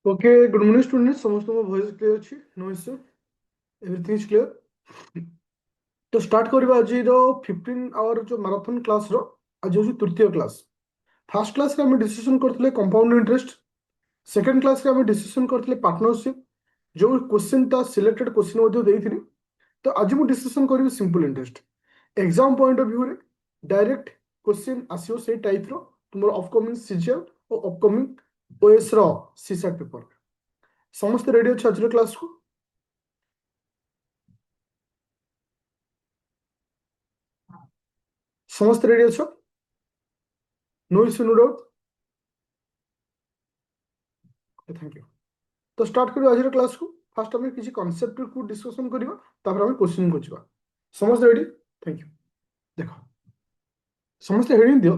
Okay good morning student समस्त को voice clear अछि no issue everything is clear तो स्टार्ट करबा आज रो 15 आवर जो मैराथन क्लास रो आज होची तृतीय क्लास फर्स्ट क्लास रे हम डिस्कशन करथले कंपाउंड इंटरेस्ट सेकंड क्लास रे हम डिस्कशन करथले पार्टनरशिप जो क्वेश्चन ता सिलेक्टेड क्वेश्चन मध्ये देइथिनी तो आज मु डिस्कशन करबी simple interest exam point of view रे डायरेक्ट क्वेश्चन आसीओ से टाइप रो तुमर अपकमिंग सीजीएल और अपकमिंग ओएस रो सीसेट पेपर समस्त रेडी अछि आज क्लास को समस्त रेडी अछ no issue no doubt thank you तो स्टार्ट करियो आज क्लास को फास्ट हमें किसी कांसेप्ट को डिस्कशन करियो तापर हमें क्वेश्चन को जिबा समस्त रेडी थैंक यू देखो समस्त हेडिंग दियो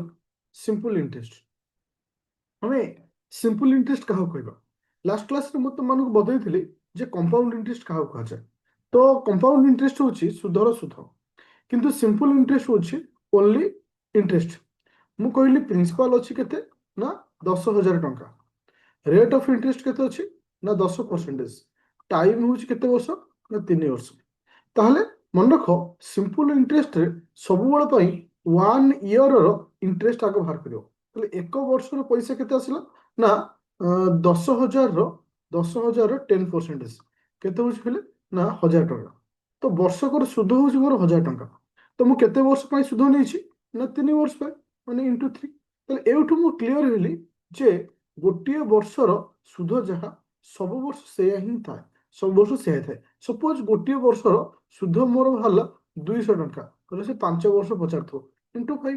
सिंपल इंटरेस्ट हमें सिंपल इंटरेस्ट कहा कहबा लास्ट क्लास रे मत मानको बतैथिली जे कंपाउंड इंटरेस्ट कहा कहा जाय तो कंपाउंड इंटरेस्ट होची सुधर सुध किंतु सिंपल इंटरेस्ट होची ओनली इंटरेस्ट मु कहली प्रिंसिपल अछि केते ना 10,000 टंका रेट ऑफ इंटरेस्ट केते अछि ना 10%। टाइम होची केते वर्ष ना 3 वर्ष ताहले मन रख सिंपल इंटरेस्ट रे सब बेले पई 1 ईयर रो इंटरेस्ट आगे बाहर करियो ताहले 1 वर्ष रो पैसा केते आसिला ना 10,000 रो 10,000 रो 10% केते होची कहले ना 1,000 टंका तो वर्षकर सुध होची मोर 1,000 टंका तो मु केते वर्ष पई सुध नेछि ना 3 वर्ष पई माने इंटू 3 ताहले एउठु मु क्लियर हेली जे गोटे वर्षर सुध जहाँ सब वर्ष से ही था सब वर्ष से थाए सपोज गोटे वर्षर सुध मोर बाहर 200 टंका कहले से 5 वर्ष पचार इंटू 5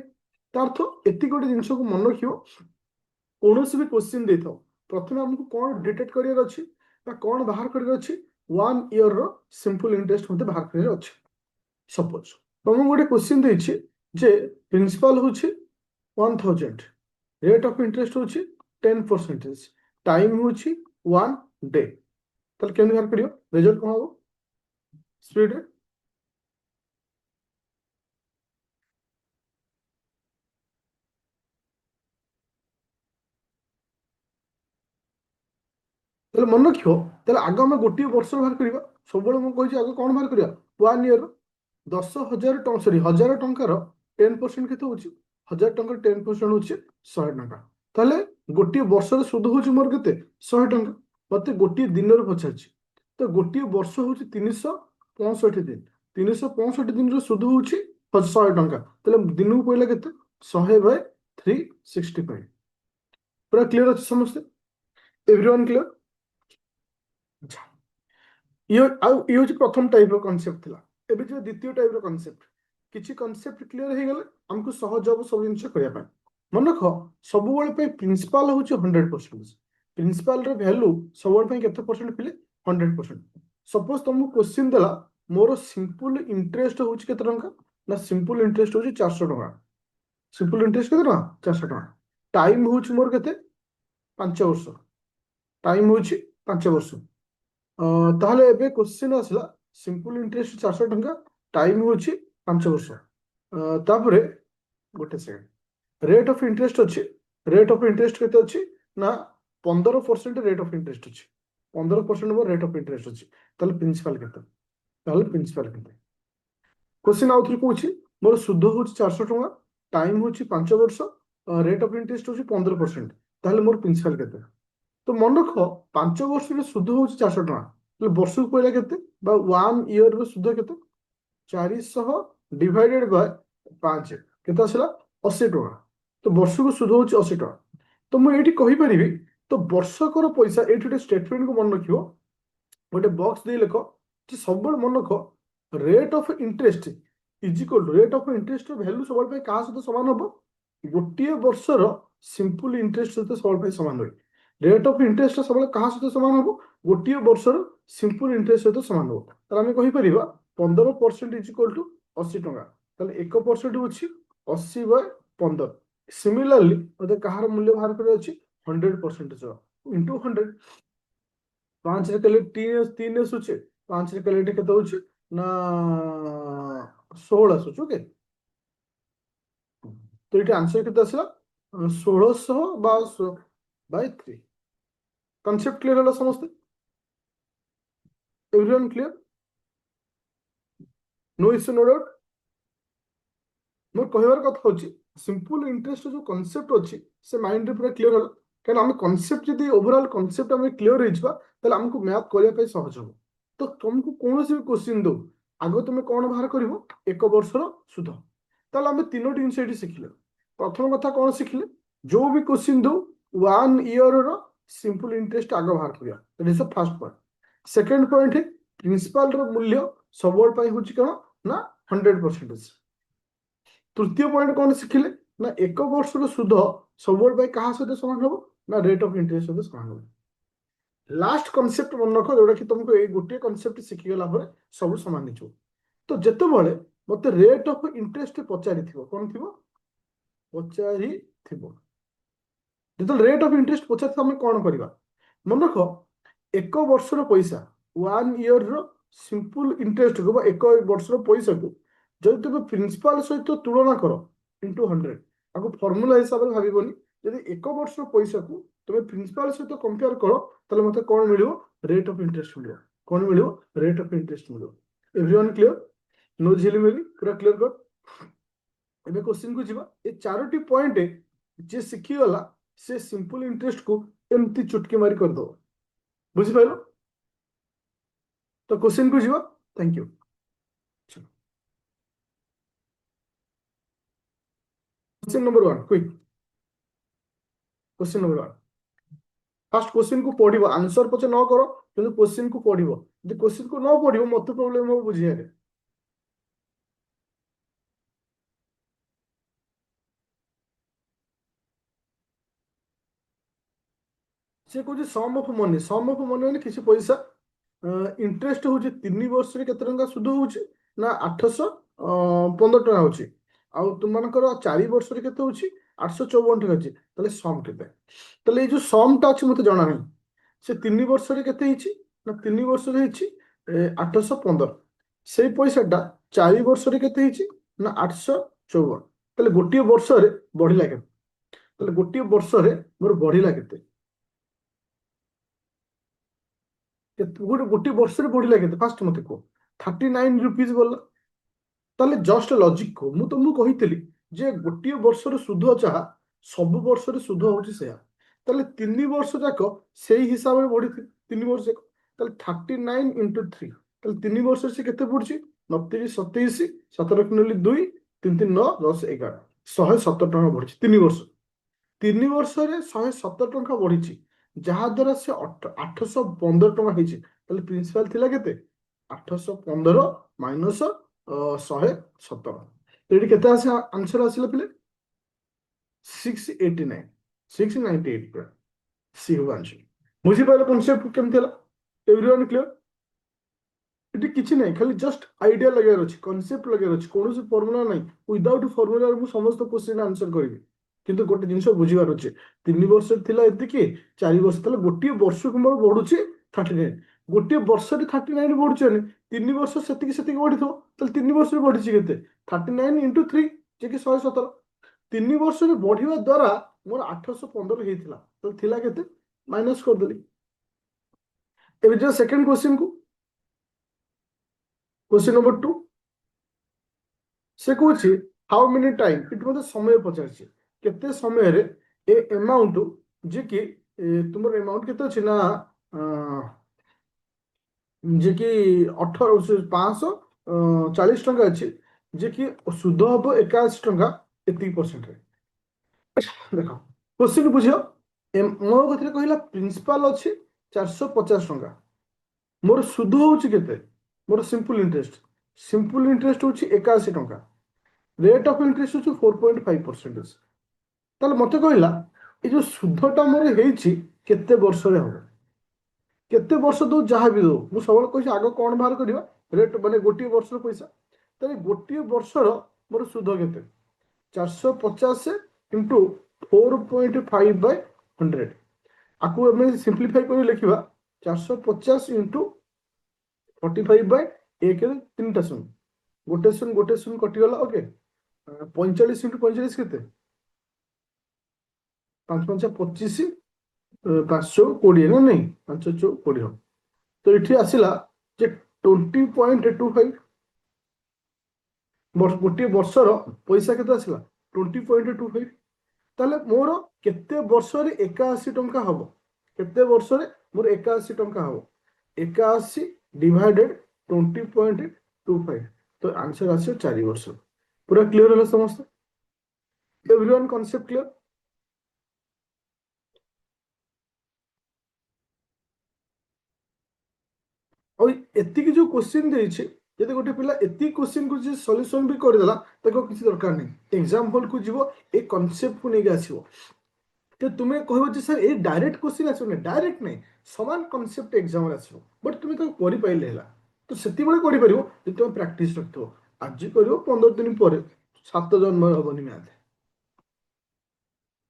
तार्थ एति गोटे जिनिस को मन रखियो कौन भी क्वेश्चन दे थाओ प्रथम हमको कौन डिटेक्ट करियर अछि बा कौन बाहर करियर अछि 1 ईयर रो सिंपल इंटरेस्ट मते बाहर करियर अछि सपोज तुम गोटे क्वेश्चन देछि जे प्रिंसिपल होछि 1,000 रेट ऑफ इंटरेस्ट होछि 10%, टाइम होछि 1 डे ताले केन बाहर करियो रिजल्ट कोन हो स्पीड रे ताले मन रखियो ताले आगे हम गोटे वर्ष बाहर करियो सब बेले मु कहि आगे कोन बाहर करियो 1 ईयर 10,000 टଙ୍କା सॉरी 1,000 टंकार 10% केते होछि 1,000 टंकार 10% होछि 100 टंका ताले गोटे वर्ष रे सुध होछि मोर केते 100 टंका मते गोटे दिन रे पछाछि तो गोटे वर्ष होछि 365 दिन 365 दिन रो सुध होछि 100 टंका ताले दिन को पइला केते 100 बाय 365 पूरा क्लियर अछि समस्त एवरीवन क्लियर अच्छा ये ये हूँ प्रथम टाइप कनसेप्ट थिला एबे जो द्वितीय टाइप कनसेप्ट किछि कनसेप्ट क्लियर हे गेले हमको सहज हम सब जिनिस करिया पाए मन रख सब बेले पे प्रिंसिपल होची 100% प्रिंसिपल रे वैल्यू सब बेले पे केते परसेंट पिले 100%। सपोज तुमको क्वेश्चन देला मोर सिंपल इंटरेस्ट होची केते टंका ना सिंपल इंटरेस्ट होची 400 टंका सिंपल इंटरेस्ट केते टंका 400 टंका टाइम होची मोर केते 5 वर्ष टाइम होची 5 वर्ष ताहले एबे क्वेश्चन आसला सिंपल इंटरेस्ट 400 टंका टाइम होची 5 वर्ष तापरे गोटे सेकंड रेट ऑफ इंटरेस्ट अच्छी रेट ऑफ इंटरेस्ट केते अच्छी ना 15% रेट ऑफ इंटरेस्ट अच्छी 15% मोर रेट ऑफ इंटरेस्ट अच्छी ताहले प्रिंसिपल केते ताहले प्रिंसिपल केते क्वेश्चन आउ थ्री कोछि मोर सुध होची 400 टंका टाइम होची 5 वर्ष रेट ऑफ इंटरेस्ट होची 15% ताहले मोर प्रिंसिपल केते तो मन रख 5 वर्ष रे सुध होची 400 टंका ताहले वर्ष को पइला केते बा 1 ईयर रो सुध केते 400 डिवाइडेड बाय 5 केते आसला 80 टंका तो वर्ष को सुध होची 80 टंका तो मु एठी कहि परिबी तो वर्षकर पैसा एठी गोटे स्टेटमेंट को मन रखियो गोटे बॉक्स दे लेख जे सब मन रख rate of interest is equal to rate of interest value सब पे कहा सहित समान हम गोटे वर्षर सिंपल इंटरेस्ट सहित सब समान रहे रेट ऑफ इंटरेस्ट सब कहा सहित समान हम गोटे वर्षर सिंपल इंटरेस्ट सहित समान हो ताहले आमे कहि परिबा 15% इज इक्वल टू 80 टंका ताहले 1% होछि 80 बाय 15 सिमिलरली मते कहार मूल्य बाहर करे अछि 100% इंटू 100 5 रे कले 3 आसुचे 5 रे कले केते होछि ना 16 आसुचे ओके तो ये आंसर केते आसला 1600 बाय 3 कॉन्सेप्ट क्लियर होला समस्त everyone clear no issue no doubt मोर कहबार कथा होची सिंपल इंटरेस्ट जो कॉन्सेप्ट अछि से माइंड रे पूरा क्लियर होला कारण हम कॉन्सेप्ट जदी ओवरऑल कॉन्सेप्ट हम क्लियर होइछबा तले हमको मैथ करिया पे सहज हो तो तुमको कोनोसी भी क्वेश्चन दो आगो तुमे कोन बाहर करिवो एक वर्षर सुध तले हम तीनोटी जिनिस एठी सिखले प्रथम कथा कोन सिखले जो भी क्वेश्चन दो 1 ईयर रो सिंपल इंटरेस्ट आगो बाहर करिया that is the first point second point है प्रिंसिपल रो मूल्य सबोल पाई होची कोन ना 100%। तृतीय पॉइंट कौन शिखिले ना एक वर्षर सुध सब क्या सहित समान हम ना रेट ऑफ इंटरेस्ट सहित समान हम लास्ट कॉन्सेप्ट मन रख जोटा कि तुमको ये गोटे कॉन्सेप्ट शिखिगला सब समान हो तो जिते बड़े मत रेट ऑफ इंटरेस्ट पचारि कौन थी पचारि जो रेट ऑफ इंटरेस्ट पचारि आम कौन करवा मन रख एक वर्षर पैसा 1 ईयर सिंपल इंटरेस्ट को एक वर्षर पैसा को जब तुम प्रिंसिपल सहित तुलना कर इंटू 100 आपको फर्मूला हिसाब से भावन जब एक वर्ष पैसा को तुम प्रिंसिपल सहित कंपेयर कर ताले मते कौन मिलियो रेट ऑफ इंटरेस्ट मिलियो कौन मिलियो रेट ऑफ इंटरेस्ट मिलियो एवरीवन क्लियर नो झिलिमिली पूरा क्लियर कर एबे क्वेश्चन को जीवा ए चारोटी पॉइंट जे सिखी गला से सिंपल इंटरेस्ट को एमती चुटकी मारी कर दो बुझि पाइलो तो क्वेश्चन को जीवा thank you question number 1 quick question number 1 fast question को पढ़िबो आंसर पछे न करो किंतु क्वेश्चन को पढ़िबो जे क्वेश्चन को न पढ़िबो मते प्रॉब्लम हो बुझिया रे से कहूँ सम ऑफ मनी माने किसी पैसा इंटरेस्ट हूँ 3 वर्ष रे केते टंका सुध हूँ ना 815 टका हूँ आउ तुम मानकर 4 वर्ष रे केते हूँ 854 टका अछि तले सम केते तले ये जो सम टा अछि मते जाना नहीं से 3 वर्ष रे केते हिची ना 3 वर्ष रे हिची 815 से पैसाटा 4 वर्ष रे केते हिची ना 854 तले गोटे वर्ष रे बढ़िला केते तले गोटे वर्ष रे मोर बढ़िला केते गोटे गोटे वर्ष रे बढ़िला केते फास्ट मते को 39 रुपीस बोला ताले जस्ट लॉजिक को मु तुमको कहितली जे गोटे वर्षर सुध चाह सब वर्ष रे सुध होची सेया ताले 3 वर्ष जाक सेही हिसाब रे बढ़ी 3 वर्ष जाक ताले 39 इंटू 3 ताले 3 वर्ष से केते पड़ची 29 27 17 किनली 2 3 3 9 10 11 117 टका बढ़ी 3 वर्ष 3 वर्ष रे 117 टका बढ़ी जहा द्वारा से 815 टका हेची ताले प्रिंसिपल थिला केते 815 माइनस 117 तो ये केते आसे आंसर आसिला पिले 689 698 पूरा सी हो आंसर बुझी पाइलो कांसेप्ट केमति हला एवरीवन क्लियर इति किछि नै खाली जस्ट आइडिया लगार अछि कांसेप्ट लगार अछि कोनोसी फार्मूला नै विदाउट फार्मूला मु समस्त क्वेश्चन आंसर करिवि किंतु गोटे जिंस बुझिबार अछि 3 वर्ष थिला एति कि 4 वर्ष तले गोटे वर्ष को मोर बढ़ुछि 39 गोटे वर्ष रे 39 बढ़ुछि 3 वर्ष सेतिकी सेतिकी बढ़िथो तले 3 वर्ष रे बढ़िछि केते 39 इंटू 3 जे कि 117 3 वर्ष रे बढ़िवा द्वारा मोर 815 हेतिला तले थिला केते माइनस कर देली एबे जो सेकंड क्वेश्चन को क्वेश्चन नंबर 2 से कहूँ हाउ मेनी टाइम इट मते समय पचारछि केते समय रे ए अमाउंट जे कि तुमर अमाउंट केते अछि ना जे कि 540 टका अछि जे कि सुध हबो 81 टका 80% रे देखो क्वेश्चन बुझियो मो कथरे कहिला प्रिंसिपल अछि 450 टका मोर सुध होछि केते मोर सिंपल इंटरेस्ट होछि 81 टका रेट ऑफ इंटरेस्ट होछि 4.5% ताले मते कहिला ए जो सुधटा मोर हेछि केते वर्ष रे हो केते वर्ष दो जहाँ भी दो मु सब कहि आगो कोन बाहर करिवा रेट माने गोटी वर्ष पैसा ताले गोटी वर्षर मोर सुध केते 450 इंटू 4.5 बाय 100 आकु हमें सिंपलीफाई कर लिखिबा 450 इंटू 45 बाय 1 रे 3टा शून्य गोटे शून्य कटि गला ओके 45 इंटू 45 केते 5 5 25 ପାଞ୍ଚ ଚଉ କୋଡ଼ିଏ ନା ନାଇଁ, ପାଞ୍ଚ ଚଉ କୋଡ଼ିଏ ହବ। ତ ଏଠି ଆସିଲା ଯେ 20.25, ଗୋଟିଏ ବର୍ଷର ପଇସା କେତେ ଆସିଲା 20.25। ତାହେଲେ ମୋର କେତେ ବର୍ଷରେ 81 ଟଙ୍କା ହବ, କେତେ ବର୍ଷରେ ମୋର 81 ଟଙ୍କା ହବ, 81 ଡିଭାଇଡେଡ 20.25, ତ ଆନ୍ସର ଆସିବ 4 ବର୍ଷ। ପୁରା କ୍ଲିୟର ହେଲା ସମସ୍ତେ? Everyone concept clear? ଆଉ ଏତିକି ଯୋଉ କୋଶ୍ଚିନ୍ ଦେଇଛି, ଯଦି ଗୋଟେ ପିଲା ଏତିକି କୋଶ୍ଚିନ୍ କୁ ସଲ୍ୟୁସନ ବି କରିଦେଲା, ତାକୁ ଆଉ କିଛି ଦରକାର ନାହିଁ, ଏକ୍ସାମ୍ପଲ କୁ ଯିବ, ଏ କନସେପ୍ଟ କୁ ନେଇକି ଆସିବ। ତ ତୁମେ କହିବ ଯେ ସାର୍ ଏଇ ଡାଇରେକ୍ଟ କୋଶ୍ଚିନ୍ ଆସିବନି, ଡାଇରେକ୍ଟ ନାହିଁ, ସମାନ କନସେପ୍ଟ ଏକ୍ସାମରେ ଆସିବ, ବଟ୍ ତୁମେ ତାକୁ କରିପାରିଲେ ହେଲା। ତ ସେତିକିବେଳେ କରିପାରିବ ଯଦି ତୁମେ ପ୍ରାକ୍ଟିସ ରଖିଥିବ। ଆଜି କରିବ, 15 ଦିନ ପରେ ସାତ ଜନ୍ମ ହବନି ମ୍ୟାଥ।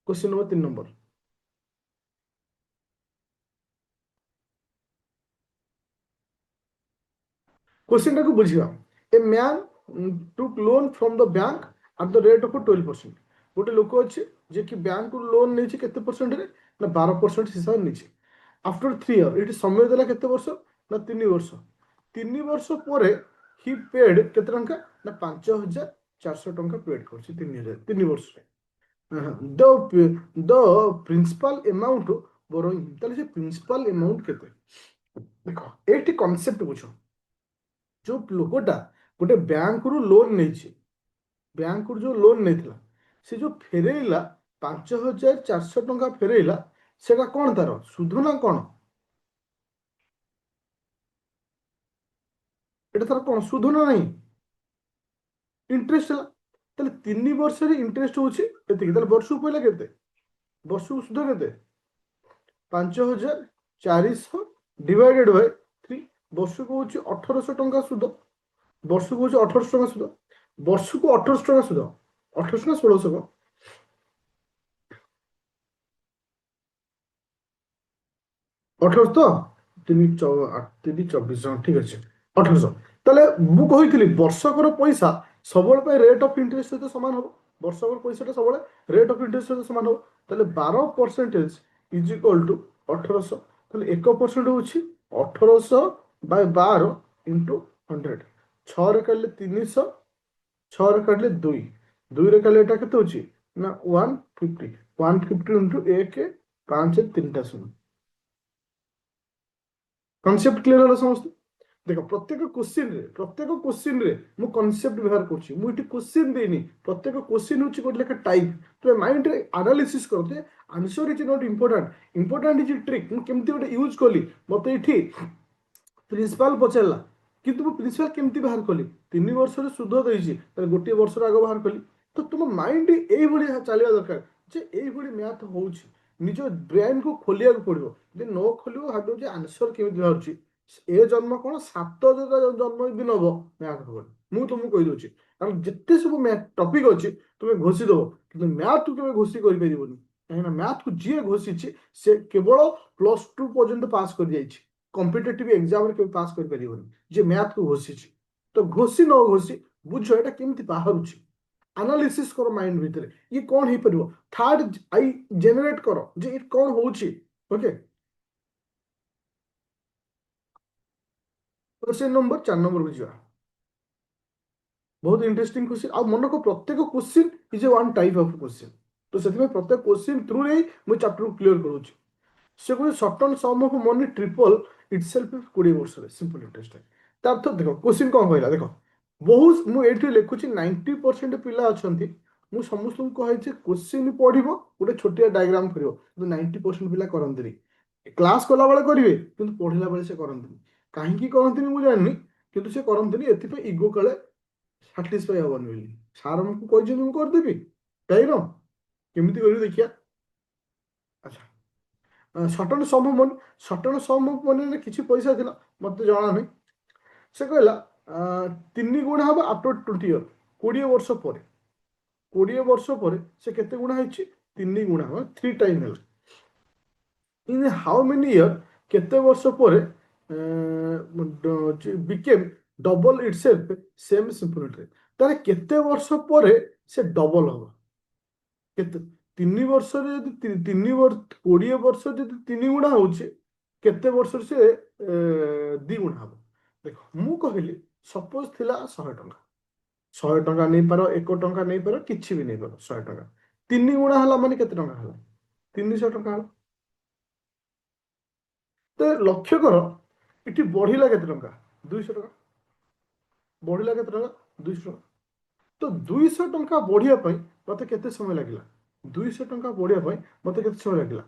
क्वेश्चन नंबर 3 क्वेश्चन टाକୁ ବୁଝିବା। ଏ man took loan from the bank at the rate of 12%। ଗୋଟେ ଲୋକ ଅଛି ଯେ କି ବ୍ୟାଙ୍କରୁ ଲୋନ୍ ନେଇଛି କେତେ ପରସେଣ୍ଟରେ, ନା 12% ହିସାବରେ ନେଇଛି। ଆଫ୍ଟର 3 ଇୟର, ଏଠି ସମୟ ଦେଲା କେତେ ବର୍ଷ, ନା 3 ବର୍ଷ। 3 ବର୍ଷ ପରେ ହି ପେଡ୍ କେତେ ଟଙ୍କା, ନା 5,400 ଟଙ୍କା ପେଡ୍ କରୁଛି 3 ବର୍ଷରେ। ଦ ପ୍ରିନ୍ସିପାଲ ଏମାଉଣ୍ଟ ବୋରୋଇଂ, ତାହେଲେ ସେ ପ୍ରିନ୍ସିପାଲ ଏମାଉଣ୍ଟ କେତେ? ଦେଖ ଏଇଠି କନସେପ୍ଟ ବୁଝ। ଯୋଉ ଲୋକଟା ଗୋଟେ ବ୍ୟାଙ୍କରୁ ଲୋନ୍ ନେଇଛି, ବ୍ୟାଙ୍କରୁ ଯୋଉ ଲୋନ୍ ନେଇଥିଲା, ସେ ଯୋଉ ଫେରେଇଲା 5,400 ଟଙ୍କା ଫେରେଇଲା, ସେଟା କଣ ତାର ସୁଧ ନା କଣ? ଏଟା ତାର କଣ ସୁଧ ନା ନାହିଁ? ଇଣ୍ଟରେଷ୍ଟ ହେଲା। ତାହେଲେ 3 ବର୍ଷରେ ଇଣ୍ଟରେଷ୍ଟ ହଉଛି ଏତିକି, ତାହେଲେ ବର୍ଷକୁ ପଇଲା କେତେ, ବର୍ଷକୁ ସୁଧ କେତେ, 5,400 ଡିଭାଇଡେଡ ବାଇ 3, ବର୍ଷକୁ ହଉଛି 1,800 ଟଙ୍କା ସୁଧ, ବର୍ଷକୁ ହଉଛି 1,800 ଟଙ୍କା ସୁଧ, ବର୍ଷକୁ 1,800 ଟଙ୍କା ସୁଧ, 1,800 ନା 1,600 କଣ? 1,800 ତ, 3 24 ଠିକ ଅଛି, 1,800। ତାହେଲେ ମୁଁ କହିଥିଲି ବର୍ଷକର ପଇସା ସବୁବେଳେ ପାଇଁ ରେଟ୍ ଅଫ୍ ଇଣ୍ଟରେଷ୍ଟ ସହିତ ସମାନ ହବ, ବର୍ଷକର ପଇସାଟା ସବୁବେଳେ ରେଟ୍ ଅଫ୍ ଇଣ୍ଟରେଷ୍ଟ ସହିତ ସମାନ ହବ। ତାହେଲେ 12% ଇଜ ଇକ୍ୱାଲ ଟୁ 1,800। ତାହେଲେ 1% ହଉଛି 1,800 ବାଇ 12 ଇଣ୍ଟୁ 100। 6ରେ କାଟିଲେ 300, 6ରେ କାଟିଲେ 2, 2ରେ କାଟିଲେ ଏଟା କେତେ ହଉଛି, ନା 150, 150 ଇଣ୍ଟୁ 1 5 3ଟା 0। କନସେପ୍ଟ କ୍ଲିୟର ହେଲା ସମସ୍ତେ? ଦେଖ ପ୍ରତ୍ୟେକ କୋଶ୍ଚିନ୍ରେ ମୁଁ କନସେପ୍ଟ ବ୍ୟବହାର କରୁଛି, ମୁଁ ଏଠି କୋଶ୍ଚିନ୍ ଦେଇନି, ପ୍ରତ୍ୟେକ କୋଶ୍ଚିନ୍ ହେଉଛି ଗୋଟେ ଲେଖା ଟାଇପ୍। ତୁମେ ମାଇଣ୍ଡରେ ଆନାଲିସିସ୍ କର ଯେ answer is not important, important is trick. ମୁଁ କେମିତି ଗୋଟେ ୟୁଜ୍ କଲି, ମୋତେ ଏଠି ପ୍ରିନ୍ସିପାଲ ପଚାରିଲା, କିନ୍ତୁ ମୁଁ ପ୍ରିନ୍ସିପାଲ କେମିତି ବାହାର କଲି, 3 ବର୍ଷରେ ସୁଧ ଦେଇଛି, ତାହେଲେ ଗୋଟିଏ ବର୍ଷର ଆଗ ବାହାର କଲି। ତ ତୁମ ମାଇଣ୍ଡ ଏଇଭଳି ଚାଲିବା ଦରକାର ଯେ ଏଇଭଳି ମ୍ୟାଥ ହଉଛି, ନିଜ ବ୍ରେନ୍କୁ ଖୋଲିବାକୁ ପଡିବ। ଯଦି ନ ଖୋଲିବ ଭାବିବ ଯେ ଆନ୍ସର କେମିତି ବାହାରୁଛି, ଏ ଜନ୍ମ କଣ 7 ଜନ୍ମ ବି ନବ ମ୍ୟାଥ ହବନି। ମୁଁ ତୁମକୁ କହିଦଉଛି, କାରଣ ଯେତେ ସବୁ ମ୍ୟାଥ ଟପିକ ଅଛି ତୁମେ ଘୋଷି ଦବ, କିନ୍ତୁ ମ୍ୟାଥକୁ କେବେ ଘୋଷି କରିପାରିବନି। କାହିଁକିନା ମ୍ୟାଥକୁ ଯିଏ ଘୋଷିଛି ସେ କେବଳ +2 ପର୍ଯ୍ୟନ୍ତ ପାସ୍ କରିଯାଇଛି, କମ୍ପିଟେଟିଭ ଏକ୍ସାମରେ କେବେ ପାସ୍ କରିପାରିବନି ଯେ ମ୍ୟାଥକୁ ଘୋଷିଛି। ତ ଘୋଷି ନ ଘୋଷି ବୁଝ ଏଟା କେମିତି ବାହାରୁଛି, ଆନାଲିସିସ୍ କର ମାଇଣ୍ଡ ଭିତରେ, ଇଏ କଣ ହେଇପାରିବ, ଥାର୍ଡ ଆଇ ଜେନେରେଟ କର ଯେ ଇଏ କଣ ହଉଛି। ଓକେ, क्वेश्चन नंबर 4 ଯିବା। ବହୁତ ଇଣ୍ଟରେଷ୍ଟିଂ କ୍ୱେଶ୍ଚିନ୍, ଆଉ ମନେକ ପ୍ରତ୍ୟେକ question is one type of question. ତ ସେଥିପାଇଁ ପ୍ରତ୍ୟେକ କ୍ୱେଶ୍ଚିନ୍ ଥ୍ରୁରେ ହିଁ ମୁଁ ଚାପ୍ଟରକୁ କ୍ଲିୟର କରୁଛି। ସେ କହୁଛି ସର୍ଟନ ସମ୍ ଅଫ୍ ମନି ଟ୍ରିପଲ୍ ଇଟସେଲ୍ଫ 20 ବର୍ଷରେ, ସିମ୍ପଲ ଇଣ୍ଟରେଷ୍ଟ। ତା ଅର୍ଥ ଦେଖ କ୍ୱେଶ୍ଚିନ୍ କଣ କହିଲା, ଦେଖ ବହୁତ, ମୁଁ ଏଇଠି ଲେଖୁଛି 90% ପିଲା ଅଛନ୍ତି, ମୁଁ ସମସ୍ତଙ୍କୁ କହିଛି କ୍ୱେଶ୍ଚିନ୍ ପଢିବ, ଗୋଟେ ଛୋଟିଆ ଡାଇଗ୍ରାମ କରିବ, କିନ୍ତୁ 90% ପିଲା କରନ୍ତିନି। କ୍ଲାସ କଲାବେଳେ କରିବେ କିନ୍ତୁ ପଢିଲା ବେଳେ ସେ କରନ୍ତିନି। କାହିଁକି କରନ୍ତିନି ମୁଁ ଜାଣିନି, କିନ୍ତୁ ସେ କରନ୍ତିନି ଏଥିପାଇଁ ଇଗୋ କାଳେ ସାଟିସ୍ଫାଇ ହବନି ବୋଲି। ସାର୍ ଆମକୁ କହିଛନ୍ତି ମୁଁ କରିଦେବି ଡାଇଗ୍ରାମ, କେମିତି କରିବି ଦେଖିବା। ଆଚ୍ଛା, Sutton sum of money, Sutton sum of ମନିରେ କିଛି ପଇସା ଥିଲା, ମତେ ଜଣା ନାହିଁ। ସେ କହିଲା 3 ଗୁଣା ହବ ଆଫ୍ଟର 20 ଇୟର, 20 ବର୍ଷ ପରେ, 20 ବର୍ଷ ପରେ ସେ କେତେ ଗୁଣା ହେଇଛି, 3 ଗୁଣା ହବ, 3 ଟାଇମ୍ ହେଲା। ଇନ୍ ହାଉ ମେନି ଇୟର, କେତେ ବର୍ଷ ପରେ became double itself same simple interest. ତାହେଲେ କେତେ ବର୍ଷ ପରେ ସେ ଡବଲ ହବ, କେତେ, वर्ष जदि 20 वर्ष जदि 3 गुणा होचे केते वर्ष से 2 गुणा हम देख मु कहली सपोज थिला 100 टंका 100 टंका नहीं पार 1 टंका नहीं पार किछि भी नहीं पार 100 टंका 3 गुणा हला माने केते टंका हला 300 टंका हला तो लक्ष्य कर इटी बढ़िला केते टंका 200 टंका बढ़िला केते टंका 200 टंका तो 200 टंका बढ़िया पई मते केते समय लागिला 200 टंका बढ़िया पई मते केते समय लागिला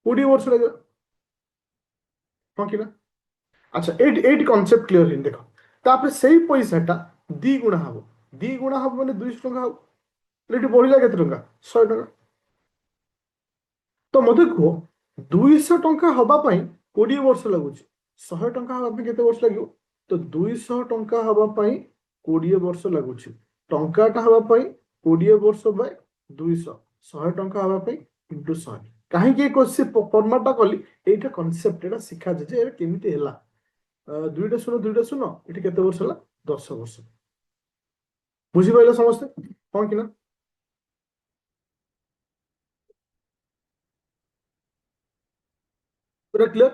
20 वर्ष लागिला हाँ कि ना अच्छा एट कॉन्सेप्ट क्लियर है देखो तापर सेही पैसाटा 2 गुणा हबो 2 गुणा हबो माने 200 टंका हबो लेटी बढ़िला केते टंका 100 टंका तो मते को 200 टंका हबा पई 20 वर्ष लागुची 100 टंका हबा पई केते वर्ष लागियो तो 200 टंका हबा पई 20 वर्ष लागुची टंकाटा हबा पई 20 वर्ष बाय 200 100 टंका हबा पई इंटू 100 काहेकि क्वेश्चन फॉर्मेटटा कली एटा कांसेप्ट एटा शिखा जे एटा केमिति हैला दुईटा शून्य एटी केते वर्ष हला 10 वर्ष बुझी पाइले समस्ते हाँ कि ना पूरा क्लियर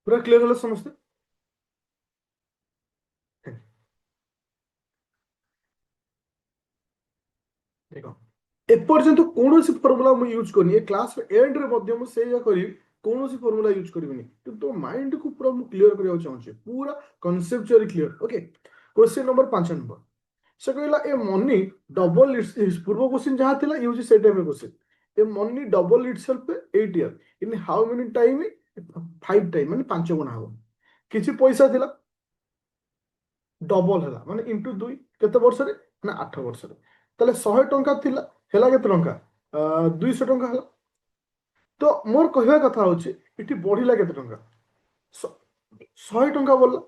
पूरा क्लियर होला समस्ते देखो एपर्यंत कौन फर्मूला मुझे यूज करनी है क्लास एंड रे मध्य से करी कौन फर्मूला यूज करनी तो माइंड को पूरा क्लियर करने चाहिए पूरा conceptually clear okay question number 5 number से कहला ए मनी डबल इट्स पूर्व क्वेश्चन जहाँ थिला यूज से type question a money double itself 8 year in how many time 5 time माने 5 गुणा हो किछि पैसा थिला डबल है माने इंटू 2 केते वर्ष रे ना 8 वर्ष रे ताले 100 टंका थिला हेला केते टंका 200 टंका हला तो मोर कहवा कथा होची इठी बढ़िला केते टंका 100 टंका बोलला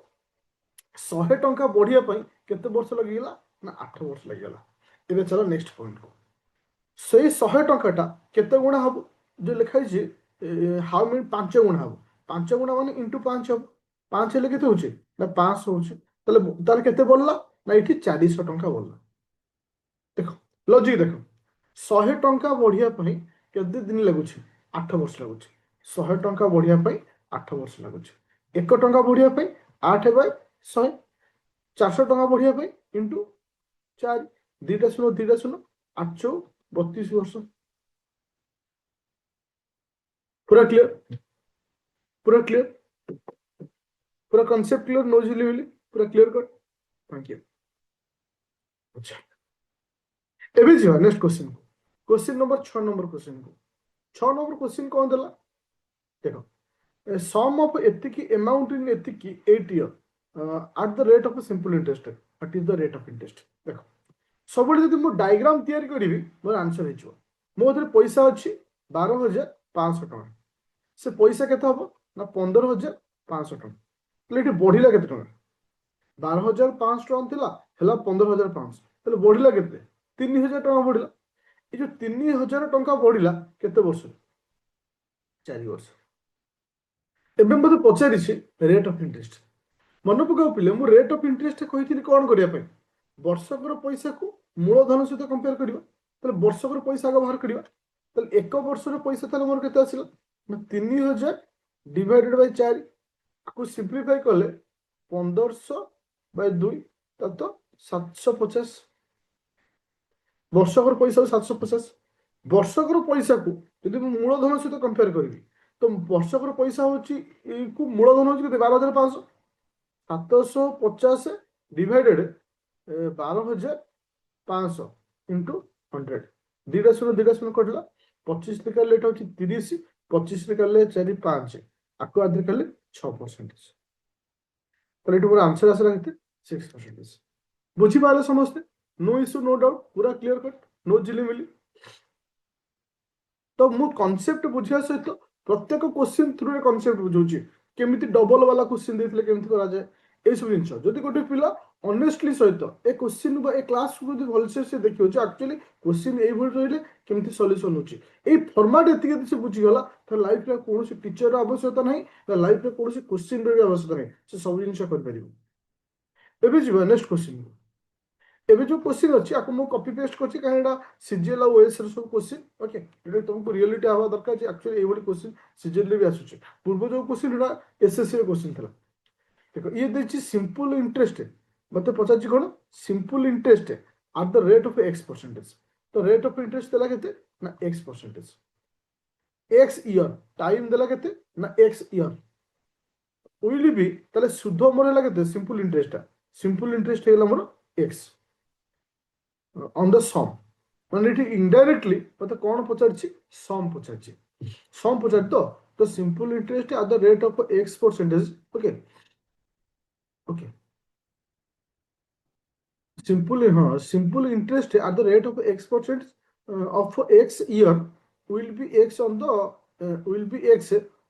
100 टंका बढ़िया पई केते वर्ष लगिला ना 8 वर्ष लगिला एबे चलो नेक्स्ट पॉइंट को सेई 100 टंकाटा केते गुणा हबो जो लिखा छै हाउ मेनी 5 गुणा हबो 5 गुणा माने इंटू 5 हबो 5 हेले केते होची ना 500 होची ताले ताले केते बोलला ना इठी 400 टंका बोलला देखो लॉजिक देखो 100 टंका बढ़िया पई केते दिन लागुची 8 वर्ष लागुची 100 टंका बढ़िया पई 8 वर्ष लागुची 1 टंका बढ़िया पई 8 बाय 100 400 टंका बढ़िया पई इंटू 4 2टा शून्य 8 32 वर्ष पूरा क्लियर पूरा क्लियर पूरा कॉन्सेप्ट क्लियर नो जिली पूरा क्लियर कर थैंक यू अच्छा एबे जी नेक्स्ट क्वेश्चन को क्वेश्चन नंबर 6 नंबर क्वेश्चन को 6 नंबर क्वेश्चन कौन देला देखो सम ऑफ एतिकी अमाउंट इन एतिकी 8 year at the rate of simple interest what is the rate of interest देखो सब जब मुझे डायग्राम तैयारी करी मोर आंसर हो मो पैसा अच्छी 12,500 टका से पैसा केते हम ना 15,500 टका ये बढ़ला केते टका 12,500 टका थिला हला 15,500 बढ़ला केते 3,000 टका बढ़ला ये जो 3,000 टका बढ़ला केते वर्ष 4 वर्ष एबे मते पचारि रेट ऑफ इंटरेस्ट मन पकाओ पिले मु रेट ऑफ इंटरेस्ट कही कौन करने वर्षकर पैसा को मूलधन सहित कंपेयर करवा वर्षकर पैसा आगे बाहर करवा एक वर्षर पैसा ताले मोर केते आसिला ना 3,000 डिवाइडेड बाय 4 को सिंप्लीफाई कले 1500 बाय 2 तो 750 वर्षकर पैसा 750 वर्षकर पैसा को यदि मूलधन सहित कंपेयर करी तो वर्षकर पैसा होची मूलधन होची 12,500 750 डिवाइडेड 12,500 इंटू 100 2टा शून्य कटला 25 निकाले 30 25 निकाले 4 5 आको आदि निकाले 6% तो ये पूरा आंसर आसला केते 6% बुझी पाले समस्ते नो इश्यू नो डाउट पूरा क्लियर कट नो जिलिमिली तो मु कांसेप्ट बुझिया सहित प्रत्येक क्वेश्चन थ्रू रे कांसेप्ट बुझौची केमिति डबल वाला क्वेश्चन देथिले केमिति करा जाय ए सब जिंस जदि गोटे पिला ऑनेस्टली सहित ए क्वेश्चन बा ए क्लास को जदि भलसे से देखियो जे एक्चुअली क्वेश्चन ए भल रहिले केमिति सॉल्यूशन होची ए फॉर्मेट एति के से बुझी गला त लाइफ रे कोनोसी टीचर आवश्यकता नहीं त लाइफ रे कोनोसी क्वेश्चन रे आवश्यकता नहीं से सब जिंस कर परिबो एबे जीवा नेक्स्ट क्वेश्चन एबे जो क्वेश्चन अच्छी आपको मु कॉपी पेस्ट करछि कारण एटा सीजीएल और ओएस रे सब क्वेश्चन ओके एटा तुमको रियलिटी आवा दरकार जे एक्चुअली एवडी क्वेश्चन सीजीएल रे भी आसुछि पूर्व जो क्वेश्चन एटा एसएससी रे क्वेश्चन थला देखो ये देछि सिंपल इंटरेस्ट मते पचाछि कोन simple interest at the rate of x percentage तो रेट ऑफ इंटरेस्ट देला केते ना x percentage x year time देला केते ना एक्स ईयर विल बी ताले सुध मोर हैला केते सिंपल इंटरेस्ट हैला मोर एक्स ऑन द सम মানে এটি ইনডাইরেক্টলি মতে কোন পচারছি সম পচার তো simple interest at the rate of x percentage okay okay simple interest at the rate of x% of x year will be x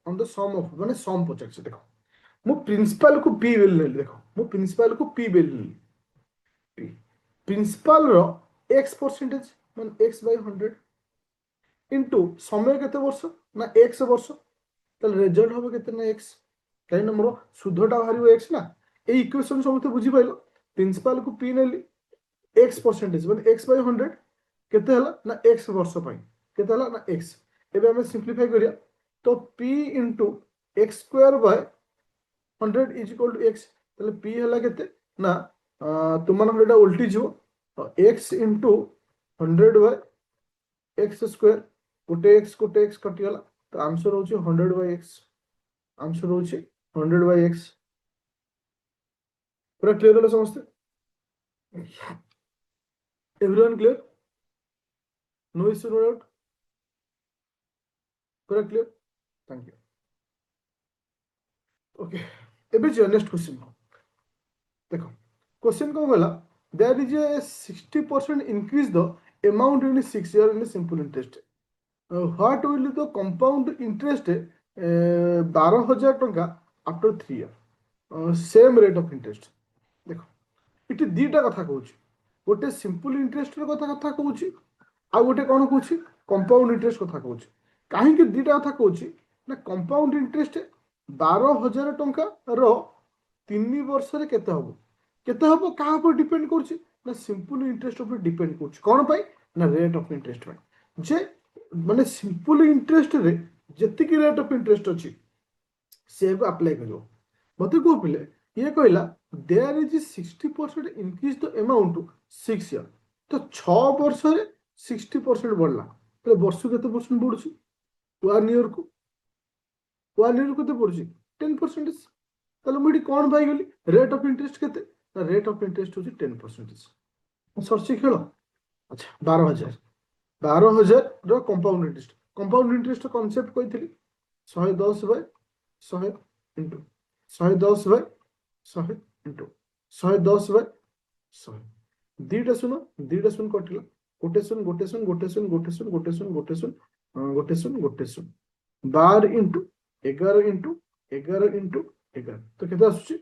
on the sum of মানে sum পচারছি দেখো মু প্রিন্সিপাল को p বেল নেলি দেখো মু প্রিন্সিপাল को p বেল নেলি p প্রিন্সিপাল रो x परसेंटेज মানে x by 100 ইনটু সময় কেতে বর্ষ না x বর্ষ তাহলে রেজাল্ট হবে কেতে না x কাই না মোর সুধটা বাহারিব x না এই ইকুয়েশন সমস্ত বুঝি পাইলো প্রিন্সিপাল को p নেলি x परसेंटेज মানে x by 100 কেতে হলা না x বর্ষ পাই কেতে হলা না x এবে আমি সিম্পলিফাই করিয়া তো p into x square by 100 is equal to x তাহলে p হলা কেতে না তোমার এটা উল্টি যাব x into 100 by x square গোটে x কটি গলা তো आंसर होची 100 बाय x आंसर होची 100 बाय x पूरा क्लियर होला समझते everyone clear no issue no doubt पूरा क्लियर थैंक यू ओके एबे जो नेक्स्ट क्वेश्चन देखो क्वेश्चन को गला there is a 60% increase the amount in 6 year in simple interest what will the compound interest 12,000 टंका after 3 year same rate of interest देखो इटी दीटा कथा कहूँ गोटे सिंपल इंटरेस्ट कथा कहूँ आ गोटे कौन कहूँ कंपाउंड इंटरेस्ट कथा कहूँ कहीं दीटा कथा कहूँ ना कंपाउंड इंटरेस्ट 12,000 टंका रो 3 वर्ष केते हम क्या डिपेंड कर सिंपल इंटरेस्ट उपर डिपेंड कर कौन पाई ना रेट ऑफ इंटरेस्ट जे माने सिंपल इंटरेस्ट रे जतिक रेट ऑफ इंटरेस्ट अच्छी से अप्लाई कर मत को पिले ये कहला there is 60% increase the amount 6 year तो 6 वर्ष रे 60% बढ़ला तो वर्ष केते परसेंट बढ़ुची 1 year को केते बढ़ुची 10% ताले मुडी कोन भाई गली रेट ऑफ इंटरेस्ट केते ना रेट ऑफ इंटरेस्ट होची 10% सरसी खेलो अच्छा 12,000 रो कंपाउंड इंटरेस्ट कांसेप्ट कहितली 110 by 100 into 110 by 100 into 110 by 100 दीटा सुन कटिला गोटे सुन 12 इनटू 11 इनटू 11 तो केते आसुची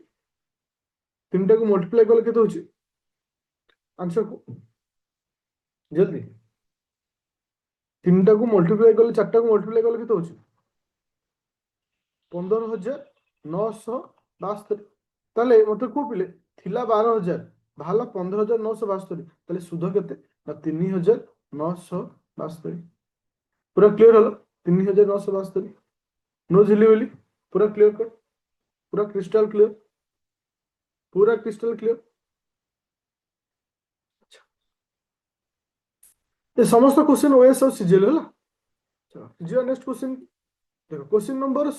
तीनटा को मल्टीप्लाई करले केते होची आंसर को जल्दी तीनटा को मल्टीप्लाई करले चारटा को मल्टीप्लाई करले केते होची 15,972 ताले मते को पिले थिला 12,000 भाला 15,972 ताले सुध केते ना 3,972 पूरा क्लियर हलो 3,972 नो झिली बोली पूरा क्लियर कर पूरा क्रिस्टल क्लियर ये समस्त क्वेश्चन ओएस और सीजीएल है चलो सीजीएल नेक्स्ट क्वेश्चन देखो क्वेश्चन नंबर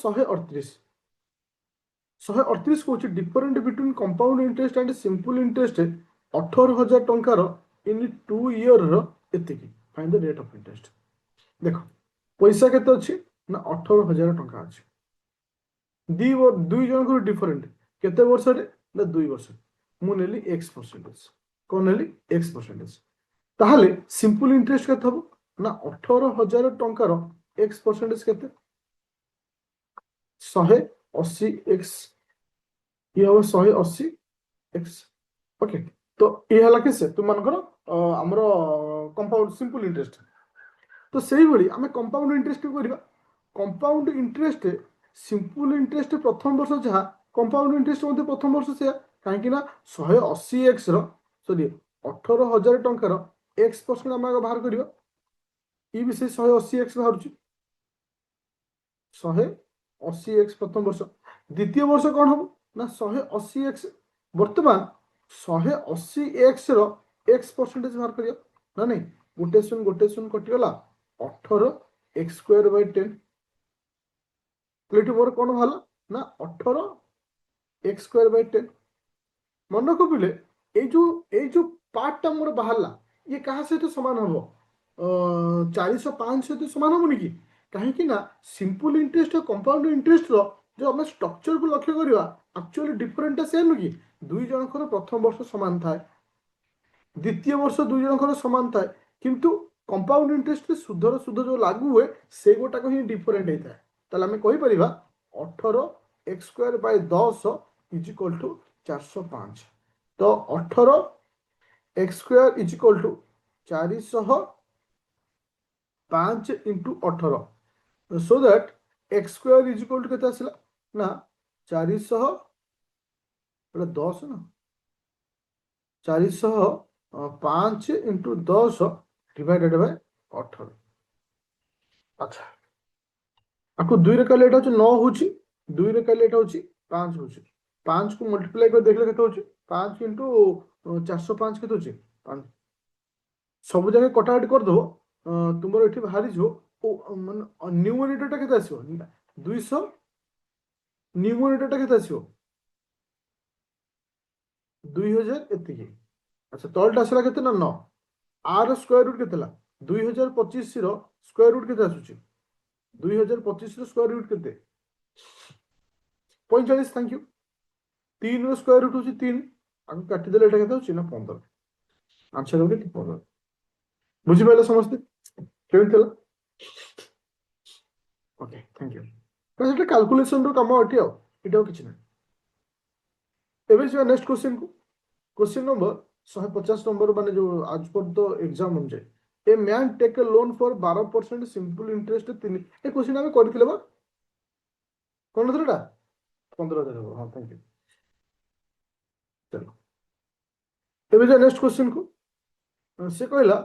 138 को different between compound interest and simple interest 18,000 टंकार इन 2 year एतिकी find the rate of interest देखो पैसा केते अछि ना 18,000 टंका अछि दुई जन को डिफरेंट केते वर्ष रे ना 2 वर्ष मु नेली x परसेंटेज कोन नेली x परसेंटेज ताहले सिंपल इंटरेस्ट केते हबो ना 18,000 टंकार x परसेंटेज केते 180x ये हो 180x ओके तो ये हला के से तुम मानकर हमरो कंपाउंड सिंपल इंटरेस्ट तो सही बड़ी हमें कंपाउंड इंटरेस्ट करबा कंपाउंड इंटरेस्ट सिंपल इंटरेस्ट प्रथम वर्ष जहाँ कंपाउंड इंटरेस्ट प्रथम वर्ष से कहीं 180x 18,000 ଟଙ୍କାର x% ଆମେ ଆଗ ବାହାର କରିବା। ଇ ବି ସେଇ 180x ବାହାରୁଛି, 180x ପ୍ରଥମ ବର୍ଷ। ଦ୍ୱିତୀୟ ବର୍ଷ କ'ଣ ହବ ନା 180x। ବର୍ତ୍ତମାନ 180x ର x% ବାହାର କରିବା ନା ନାଇଁ, ଗୋଟେ ଶୂନ କଟିଗଲା, 18x²/10। ଏଠି ମୋର କ'ଣ ବାହାରିଲା ନା 18x²/10। ମନେ ରଖିଲେ ଏଇ ଯୋଉ ପାର୍ଟଟା ମୋର ବାହାରିଲା, ଇଏ କାହା ସହିତ ସମାନ ହବ? 405 ସହିତ ସମାନ ହବନି କି? କାହିଁକି ନା ସିମ୍ପଲ ଇଣ୍ଟରେଷ୍ଟ ଆଉ କମ୍ପାଉଣ୍ଡ ଇଣ୍ଟରେଷ୍ଟର ଯୋଉ ଆମେ ଷ୍ଟ୍ରକ୍ଚରକୁ ଲକ୍ଷ୍ୟ କରିବା, ଆକ୍ଚୁଆଲି ଡିଫରେଣ୍ଟଟା ସେମ୍ ନୁହେଁ କି? ଦୁଇ ଜଣଙ୍କର ପ୍ରଥମ ବର୍ଷ ସମାନ ଥାଏ, ଦ୍ୱିତୀୟ ବର୍ଷ ଦୁଇ ଜଣଙ୍କର ସମାନ ଥାଏ, କିନ୍ତୁ କମ୍ପାଉଣ୍ଡ ଇଣ୍ଟରେଷ୍ଟରେ ସୁଧର ସୁଧ ଯୋଉ ଲାଗୁ ହୁଏ ସେଇଗୋଟାକ ହିଁ ଡିଫରେଣ୍ଟ ହେଇଥାଏ। ତାହେଲେ ଆମେ କହିପାରିବା 18x²/10 ଇଜ ଇକ୍ୱାଲ ଟୁ 405। ତ 18x² is equal to 405 into 18, so that x² is equal to କେତେ ଆସିଲା ନା 400, 10 ନା 405 into 10 divided by 18। ଆଚ୍ଛା, ଆକୁ 2ରେ କଲେ ଏଟା ହଉଛି 9 ହଉଛି, 2ରେ କଲେ ଏଟା ହଉଛି 5 ହଉଛି। 5 କୁ ମଲ୍ଟିପ୍ଲାଇ କରି ଦେଖିଲେ କେତେ ହଉଛି? 5 into 405 କେତେ ହଉଛି? 5। ସବୁ ଜାଗା କଟାକଟି କରିଦେବ, ତୁମର ଏଠି ବାହାରିଯିବ ମାନେ ନ୍ୟୁମରେଟରଟା କେତେ ଆସିବ? 200, ନ୍ୟୁମରେଟରଟା କେତେ ଆସିବ? 2000 ଏତିକି। ଆଚ୍ଛା, ତଳଟା ଆସିଲା କେତେ ନା 9। ଆର ସ୍କୋୟାର ରୁଟ୍ କେତେ ହେଲା? 2025 ର ସ୍କୋୟାର ରୁଟ୍ କେତେ ଆସୁଛି? 2025 ର ସ୍କୋୟାର ରୁଟ୍ କେତେ? 45। Thank you. 3 ର ସ୍କୋୟାର ରୁଟ୍ ହଉଛି 3, ଆକୁ କାଟିଦେଲେ ଏଟା କେତେ ହଉଛି ନା 15। ଆନ୍ସର ହଉଛି 15। ବୁଝିପାରିଲେ ସମସ୍ତେ କେମିତି ହେଲା? Okay, thank you. ସେଟା କାଲକୁଲେସନର କାମ ଏଠି, ଆଉ ଏଠି ଆଉ କିଛି ନାହିଁ। ଏବେ ଯିବା ନେକ୍ସଟ କ୍ୱେଶ୍ଚିନ୍ କୁ। क्वेश्चन नंबर 150 नंबर, माने जो आज पर तो एग्जाम अनुसार a man take a loan for 12% simple interest 3। A question हमें करथिले बा कोन थरटा 15,000 हो। हां, थैंक यू। चलो एबे जे नेक्स्ट क्वेश्चन को से कहला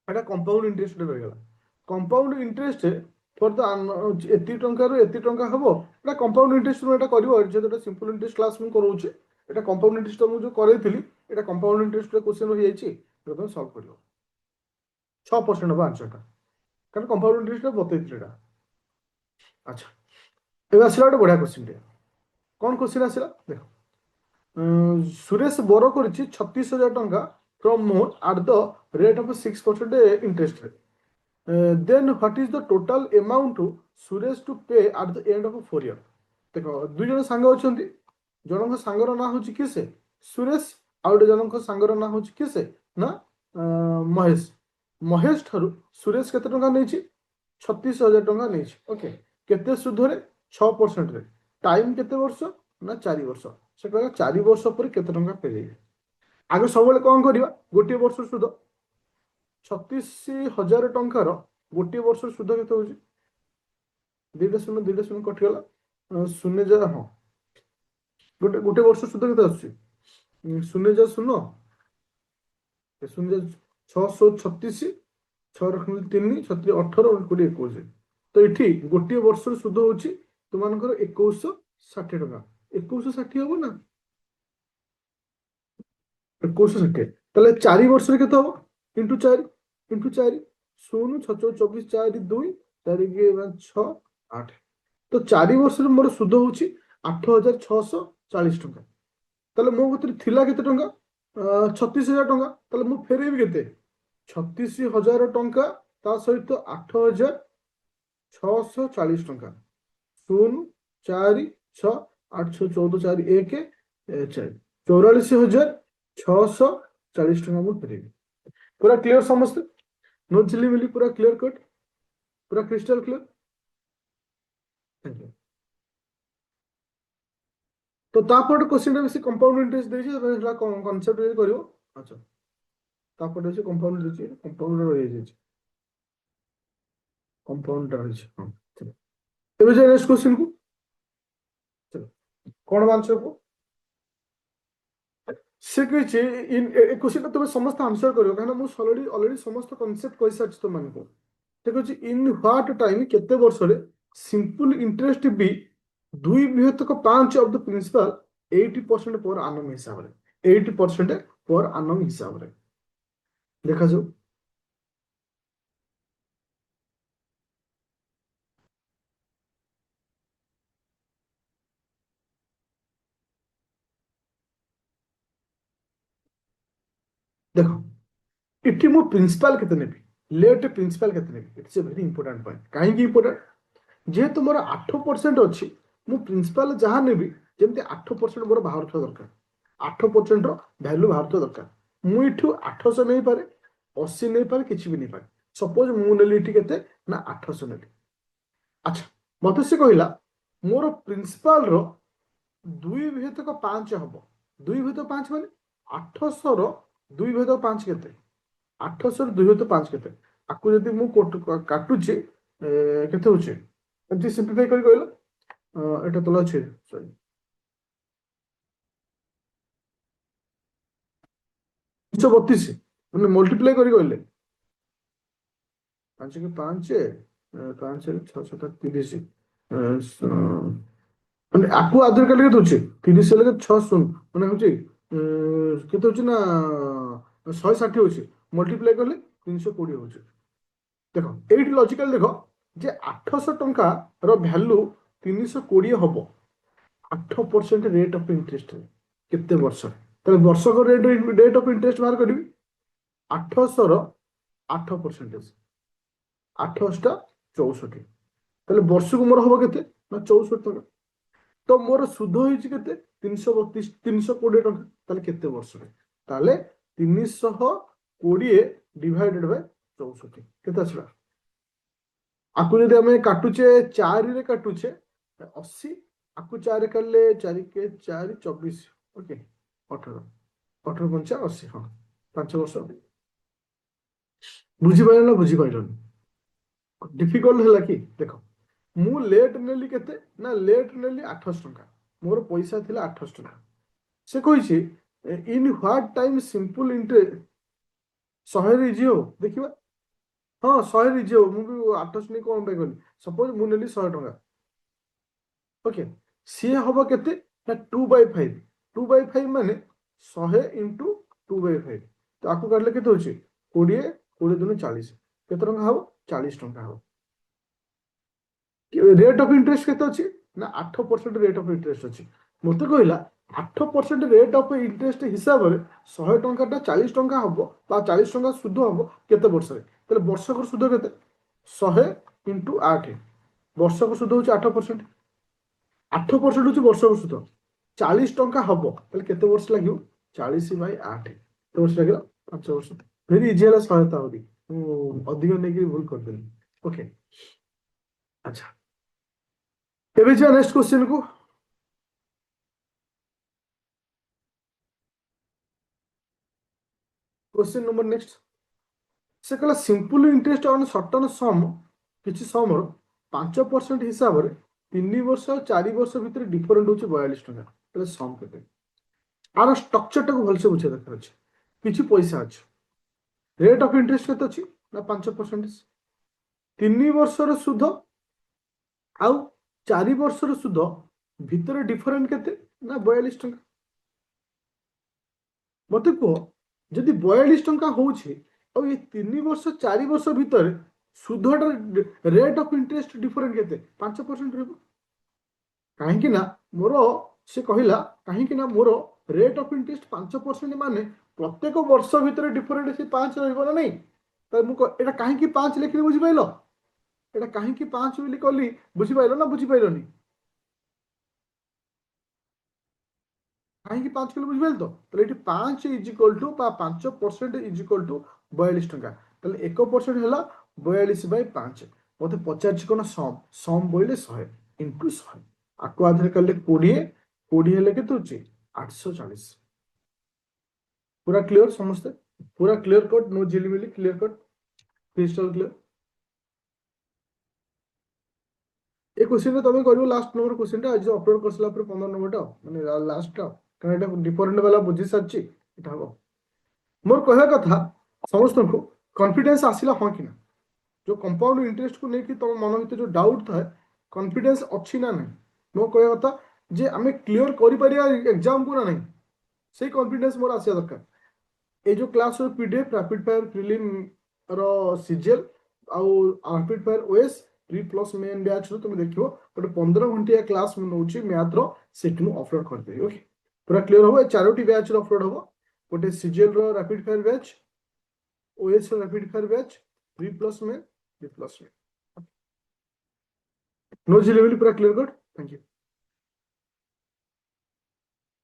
एटा कंपाउंड इंटरेस्ट रे रहला। कंपाउंड इंटरेस्ट फॉर द एती टंका रो एती टंका हबो, एटा कंपाउंड इंटरेस्ट रो एटा करबो। जे तो सिंपल इंटरेस्ट क्लास में करूची, এটা কম্পাউন্ড ইন্টারেস্ট ମୁଁ ଯୋଉ କରେଇଥିଲି, এটা କମ୍ପାଉଣ୍ଡ ଇଣ୍ଟରେଷ୍ଟ କ୍ୱେଶ୍ଚନ ରହିଯାଇଛି, ପ୍ରଥମେ ସଲ୍ଭ କରିବ। 6% ହବ ଆନ୍ସରଟା, କାରଣ କମ୍ପାଉଣ୍ଡ ଇଣ୍ଟରେଷ୍ଟ ବତେଇଥିଲି ଏଟା। ଆଚ୍ଛା, ଏବେ ଆସିଲା ଗୋଟେ ବଢିଆ କ୍ୱେଶ୍ଚନ ଟେ। କ'ଣ କ୍ୱେଶ୍ଚନ ଆସିଲା ଦେଖ, ସୁରେଶ ବୋର କରିଛି 36,000 ଟଙ୍କା from more at the rate of 6% ଇଣ୍ଟରେଷ୍ଟରେ। Then what is the total amount Suresh to pay at the end of 4 year. ଦେଖ, ଦୁଇ ଜଣ ସାଙ୍ଗ ଅଛନ୍ତି, ଜଣଙ୍କ ସାଙ୍ଗର ନାଁ ହଉଛି କିଏ? ସେ ସୁରେଶ। ଆଉ ଗୋଟେ ଜଣଙ୍କ ସାଙ୍ଗର ନାଁ ହଉଛି କିଏ? ସେ ନା ମହେଶ। ମହେଶ ଠାରୁ ସୁରେଶ କେତେ ଟଙ୍କା ନେଇଛି? 36,000 ଟଙ୍କା ନେଇଛି। ଓକେ, କେତେ ସୁଧରେ? 6%ରେ। ଟାଇମ୍ କେତେ ବର୍ଷ ନା 4 ବର୍ଷ। ସେ କହିଲା 4 ବର୍ଷ ପରେ କେତେ ଟଙ୍କା ଫେରେଇବେ। ଆଗ ସବୁବେଳେ କ'ଣ କରିବା? ଗୋଟିଏ ବର୍ଷ ସୁଧ 36,000 ଟଙ୍କାର ଗୋଟିଏ ବର୍ଷ ସୁଧ କେତେ ହଉଛି? 2ଟା ଶୂନ 2ଟା ଶୂନ କଟିଗଲା, 0 ହଁ, ଗୋଟେ ବର୍ଷ ସୁଧ କେତେ ଆସୁଛି? 0 ଶୂନ 636, 6 ରଖିଲେ 3, 7 18, 20 21। ତ ଏଠି ଗୋଟିଏ ବର୍ଷର ସୁଧ ହଉଛି ତୁମମାନଙ୍କର 2160 ଟଙ୍କା। 2160 ହବ ନା 2160। ତାହେଲେ 4 ବର୍ଷରେ କେତେ ହବ? Into 4 into 4, 0 6 24 4 2 4 6 8। ତ 4 ବର୍ଷରେ ମୋର ସୁଧ ହଉଛି 8,640 ଟଙ୍କା। ତାହେଲେ ମୋ କତିରେ ଥିଲା କେତେ ଟଙ୍କା? 36,000 ଟଙ୍କା। ତାହେଲେ ମୁଁ ଫେରେଇବି କେତେ? 36,000 ଟଙ୍କା ତା ସହିତ 8,640 ଟଙ୍କା। 0 4 6 8 6 14 4 1 4, 44,640 ଟଙ୍କା ମୁଁ ଫେରେଇବି। ପୁରା କ୍ଲିୟର ସମସ୍ତେ? नो चिल्ली मिली, पूरा क्लियर कट, पूरा क्रिस्टल क्लियर। Thank you. तो तापर क्वेश्चन बेसी कंपाउंड इंटरेस्ट देछि, एला कांसेप्ट रे करियो। अच्छा, तापर देछि कंपाउंड देछि, कंपाउंड रहि जाछि, कंपाउंड रहि छै। हां, चलो एबे जे नेक्स्ट क्वेश्चन को चलो कोन आंसर को ସେ କହିଛି ଏ କ୍ୱେଶ୍ଚନଟା ତମେ ସମସ୍ତେ ଆନ୍ସର କରିବ କାହିଁକିନା ମୁଁ ଅଲରେଡି ଅଲରେଡି ସମସ୍ତ କନସେପ୍ଟ କହିସାରିଛି ତମମାନଙ୍କୁ। ସେ କହିଛି ଇନ୍ ହ୍ୱାଟ ଟାଇମ୍ କେତେ ବର୍ଷରେ simple interest B 2/5 of the principal 80% per annum ହିସାବରେ 80% ପର ଆନମ୍ ହିସାବରେ ଦେଖାଯାଉ। ଦେଖ ଏଠି ମୁଁ ପ୍ରିନ୍ସିପାଲ କେତେ ନେବି, ଲେଟ୍ ପ୍ରିନ୍ସିପାଲ କେତେ ନେବି, it's a very important point. କାହିଁକି ଇମ୍ପୋର୍ଟାଣ୍ଟ? ଯେହେତୁ ମୋର 8% ଅଛି, ମୁଁ ପ୍ରିନ୍ସିପାଲ ଯାହା ନେବି ଯେମିତି 8% ମୋର ବାହାରୁଥିବା ଦରକାର, 8%ର ଭ୍ୟାଲୁ ବାହାରୁଥିବା ଦରକାର। ମୁଁ ଏଠୁ 800 ନେଇପାରେ, 80 ନେଇପାରେ, କିଛି ବି ନେଇପାରେ। ସପୋଜ ମୁଁ ନେଲି ଏଠି କେତେ ନା 800 ନେଲି। ଆଚ୍ଛା, ମତେ ସେ କହିଲା ମୋର ପ୍ରିନ୍ସିପାଲର 2/5 ହବ। 2/5 ମାନେ 800ର 2/5 କେତେ? 800ର 2/5 କେତେ? ଆକୁ ଯଦି ମୁଁ କାଟୁଛି କେତେ ହଉଛି? ଏମିତି ସିମ୍ପ୍ଲିଫାଇ କରି କହିଲ, এটা তোলা ଅଛି ସରି 332 ମାନେ ମଲ୍ଟିପ୍ଲାଏ କରି କହିଲେ 5 କି 5 5 6 7 30 ମାନେ ଆକୁ ଆଧାର କାର୍ଡ କେତେ ହଉଛି 30 ହେଲେ 6 ଶୂନ ମାନେ ହଉଛି କେତେ ହଉଛି ନା 160 ହଉଛି ମଲ୍ଟିପ୍ଲାଏ କଲେ 320 ହଉଛି। ଦେଖ ଏଇଠି ଲଜିକାଲ ଦେଖ ଯେ 800 ଟଙ୍କାର ଭ୍ୟାଲୁ 320 ହବ 8% ରେଟ୍ ଅଫ୍ ଇଣ୍ଟରେଷ୍ଟ କେତେ ବର୍ଷ, ତାହେଲେ ବର୍ଷକ ରେଟ୍ ଅଫ୍ ଇଣ୍ଟରେଷ୍ଟ ବାହାର କରିବି 800ର 8%, 8 64, ତାହେଲେ ବର୍ଷକୁ ମୋର ହବ କେତେ ନା 64 ଟଙ୍କା। ତ ମୋର ସୁଧ ହେଇଛି କେତେ 332 320 ଟଙ୍କା, ତାହେଲେ କେତେ ବର୍ଷରେ? ତାହେଲେ 320 ଡିଭାଇଡେଡ୍ ବାଇ 64 କେତେ ଆସିଲା? ଆକୁ ଯଦି ଆମେ କାଟୁଛେ 4ରେ କାଟୁଛେ 80, ଆକୁ 4 କାଟିଲେ 4 କେ 4 24 ଓକେ 18 18 ପଞ୍ଚା 80 ହଁ 5 ବର୍ଷ। ବୁଝିପାରିଲ ନା ବୁଝିପାରିଲନି? ଡିଫିକଲ୍ଟ ହେଲା କି? ଦେଖ ମୁଁ ଲେଟ୍ ନେଲି କେତେ ନା ଲେଟ୍ ନେଲି 800 ଟଙ୍କା, ମୋର ପଇସା ଥିଲା 800 ଟଙ୍କା। ସେ କହିଛି in what time simple interest 100ରେ ଇଜି ହବ ଦେଖିବା। ହଁ 100ରେ ଇଜି ହବ, ମୁଁ ବି 800 ନେଇ କଣ ପାଇଁ କଲି, ସପୋଜ ମୁଁ ନେଲି 100 ଟଙ୍କା ଓକେ, ସିଏ ହବ କେତେ ନା 2/5, 2/5 ମାନେ 100 ଇଣ୍ଟୁ 2/5, ତ ଆକୁ କାଟିଲେ କେତେ ହଉଛି 20 20 ଦୁଗୁଣେ 40, କେତେ ଟଙ୍କା ହବ 40 ଟଙ୍କା ହବ। ରେଟ୍ ଅଫ୍ ଇଣ୍ଟରେଷ୍ଟ କେତେ ଅଛି ନା 8% ରେଟ୍ ଅଫ୍ ଇଣ୍ଟରେଷ୍ଟ ଅଛି। ମତେ କହିଲା 8% ରେଟ୍ ଅଫ୍ ଇଣ୍ଟରେଷ୍ଟ ହିସାବରେ 100 ଟଙ୍କାଟା 40 ଟଙ୍କା ହବ ବା 40 ଟଙ୍କା ସୁଧ ହବ କେତେ ବର୍ଷରେ, ତାହେଲେ ବର୍ଷକର ସୁଧ କେତେ 100 ଇଣ୍ଟୁ 8, ବର୍ଷକ ସୁଧ ହଉଛି 8%, 8% ହଉଛି ବର୍ଷକ ସୁଧ, 40 ଟଙ୍କା ହବ ତାହେଲେ କେତେ ବର୍ଷ ଲାଗିବ 40/8 କେତେ ବର୍ଷ ଲାଗିବ 5 ବର୍ଷ। ଭେରି ଇଜି ହେଲା ସହାୟତା ଆହୁରି, ମୁଁ ଅଧିକ ନେଇକି ଭୁଲ କରିଦେଲି ଓକେ। ଆଚ୍ଛା ଏବେ ଯିବା ନେକ୍ସଟ କ୍ୱେଶ୍ଚିନ୍ କୁ। क्वेश्चन नंबर नेक्स्ट से कहला सिंपल इंटरेस्ट ऑन सर्टन सम किसी समर 5% हिसाब से 3 वर्ष 4 वर्ष भितर डिफरेंट होची 42 टका, ताले सम केते? आर स्ट्रक्चर टाको भलसे बुझे दरकार अछि। किछि पैसा अछि, रेट ऑफ इंटरेस्ट केते अछि ना 5%, 3 वर्षर सुध आउ 4 वर्षर सुध भितर डिफरेंट केते ना 42 टका। मते कह ଯଦି 42 ଟଙ୍କା ହଉଛି ଆଉ ଏ 3 ବର୍ଷ 4 ବର୍ଷ ଭିତରେ ସୁଧଟା ରେଟ୍ ଅଫ୍ ଇଣ୍ଟରେଷ୍ଟ ଡିଫରେଣ୍ଟ କେତେ 5% ରହିବ। କାହିଁକି ନା ମୋର ସେ କହିଲା କାହିଁକି ନା ମୋର ରେଟ୍ ଅଫ୍ ଇଣ୍ଟରେଷ୍ଟ 5% ମାନେ ପ୍ରତ୍ୟେକ ବର୍ଷ ଭିତରେ ଡିଫରେଣ୍ଟ ସେ 5 ରହିବ ନା ନାଇଁ। ତାହେଲେ ମୁଁ ଏଇଟା କାହିଁକି 5 ଲେଖିଲି ବୁଝିପାରିଲ, ଏଇଟା କାହିଁକି 5 ବୋଲି କଲି ବୁଝିପାରିଲ ନା ବୁଝିପାରିଲନି? କାହିଁକି 5 କିଲୋ ବୁଝିପାରିଲ ତ? ତାହେଲେ ଏଠି 5 ଇଜ ଇକ୍ୱାଲ ଟୁ ବା 5% ଇଜ ଇକ୍ୱାଲ ଟୁ 42 ଟଙ୍କା, ତାହେଲେ 1% ହେଲା 42/5। ମତେ ପଚାରିଛି କଣ ସମ୍, ସମ୍ ବୋଇଲେ 100 ଇଣ୍ଟୁ 100, ଆକୁ ଆଧାର କଲେ 20 20 ହେଲେ କେତେ ହଉଛି 840। ପୁରା କ୍ଲିୟର ସମସ୍ତେ, ପୁରା କ୍ଲିୟର କଟ୍, नो झिलमिली, क्लियर कट, क्रिस्टल क्लियर। ଏ କ୍ୱେଶ୍ଚିନ୍ ତମେ କରିବ ଲାଷ୍ଟ ନମ୍ବର କ୍ୱେଶ୍ଚିନ୍ ଟା ଆଜି ଅପଲୋଡ କରିସାରିଲା ପରେ 15 ନମ୍ବରଟା ମାନେ ଲାଷ୍ଟଟା। कारण एटा डिफरेंट वाला बुझी सारची एटा हो मोर कहया कथा समस्त को कॉन्फिडेंस आसिला हां कि ना जो कंपाउंड इंटरेस्ट को लेकिन तुम मन भर जो डाउट था कॉन्फिडेंस अच्छी ना नहीं मो कहया कथा जे आमे क्लियर करि परिया एग्जाम को ना नहीं से कॉन्फिडेंस मोर आसिया दरकार ये जो class PDF rapid fire prelim रो सीजीएल आउ rapid fire OS pre plus main batch रो तुम देखियो गोटे 15 घंटिया क्लास मु नउची मैथ रो सेठनु अपलोड कर दे ओके पूरा क्लियर हो चारोटी बैच रो अपलोड हो गोटे सीजीएल रो रैपिड फायर बैच ओएस रो rapid fire batch pre plus main pre plus main no जी लेवल पूरा क्लियर कट थैंक यू